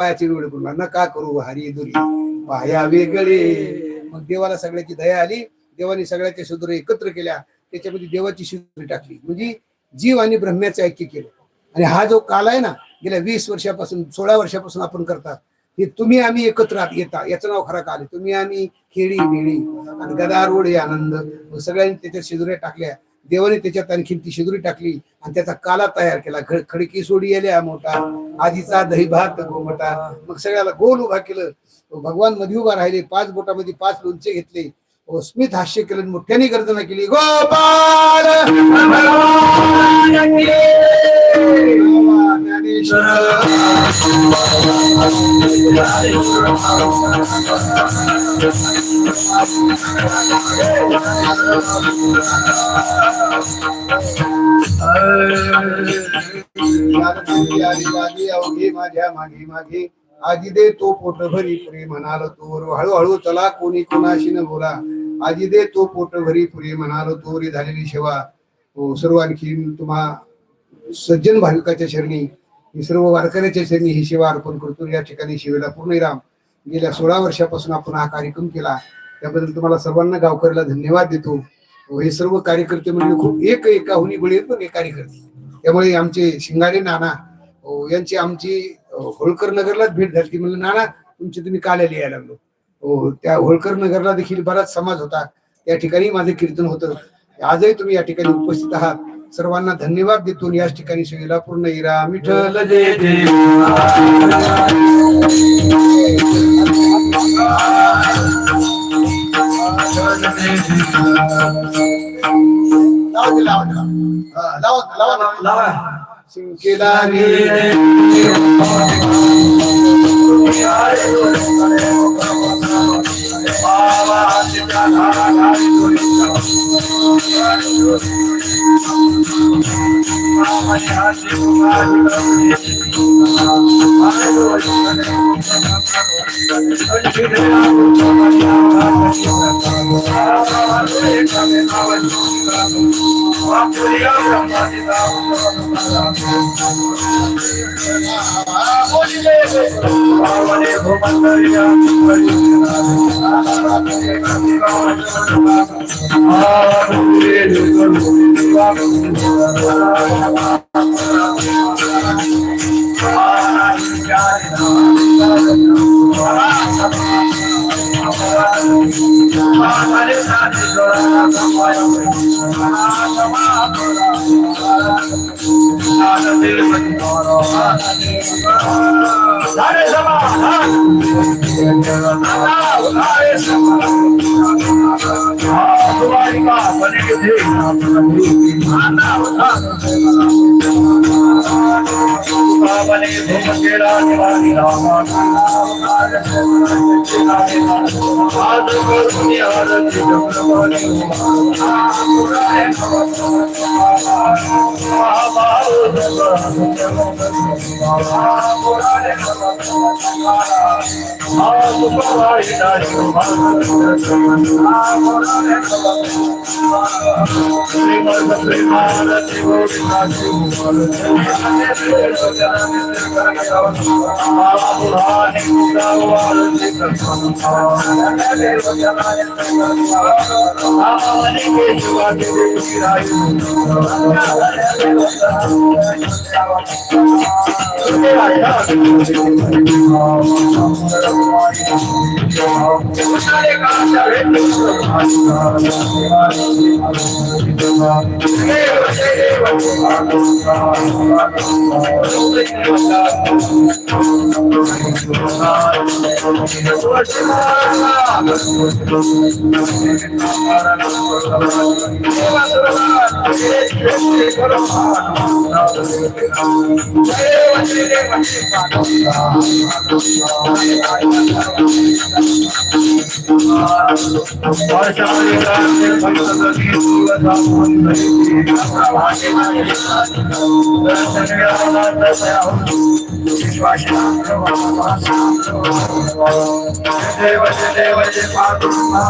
पायाची वेळ करू नका करू हरी दुरी पाया वेगळे. मग देवाला सगळ्याची दया आली, देवाने सगळ्याच्या शिदुरी एकत्र केल्या, त्याच्यामध्ये देवाची शिदुरी टाकली, म्हणजे जीव आणि ब्रह्म्याचं ऐक्य केलं. आणि हा जो काल आहे ना, गेल्या 20 वर्षापासून 16 वर्षापासून आपण करतात, हे तुम्ही आम्ही एकत्र येता, याचं नाव खरा काल आहे. तुम्ही आम्ही खेळी बिळी आणि गदारोड हे आनंद, सगळ्यांनी त्याच्यात शिदुऱ्या टाकल्या, देवाने त्याच्यात आणखी ती शिदुरी टाकली आणि त्याचा काला तयार केला. खडकी सोडी आल्या मोठा, आधीचा दही भात गोमटा, मग सगळ्याला गोल उभा केलं. भगवान मध्ये उभा राहिले, 5 बोटामध्ये 5 लोणचे घेतले, स्मित हास्य केलं, मोठ्याने गर्जना केली, गोपाल अवघे माझ्या मागे मागे आजी दे तो पोट भरी पुरे म्हणाल तोर. हळूहळू चला कोणी कोणाशी न बोला, आजी दे तो पोट भरी पुरे म्हणाल तोर. झालेली सेवा सर्व आणखी तुम्हा सज्जन भाविकाच्या चरणी, सर्व वारकऱ्याच्या चरणी ही सेवा अर्पण करतो. या ठिकाणी शिवेला पूर्णविराम. गेल्या 16 वर्षापासून आपण हा कार्यक्रम केला, त्याबद्दल तुम्हाला सर्वांना गावकऱ्याला धन्यवाद देतो. हे सर्व कार्यकर्ते म्हणजे खूप एकाहुनी बळी पण एक कार्यकर्ते, त्यामुळे आमचे शिंगाडे नाना यांची आमची होळकर नगरलाच भेट झाली. म्हणलं नाना तुमची तुम्ही काल्याला यायला लागलो. त्या होळकर नगरला देखील बराच समाज होता, त्या ठिकाणी माझं कीर्तन होतं. आजही तुम्ही या ठिकाणी उपस्थित आहात, सर्वांना धन्यवाद देतो. याच ठिकाणी शिवेला पूर्ण इरा विठ्ठल जय जय. शिंकेला Viva देव देव जय पांडुरंगा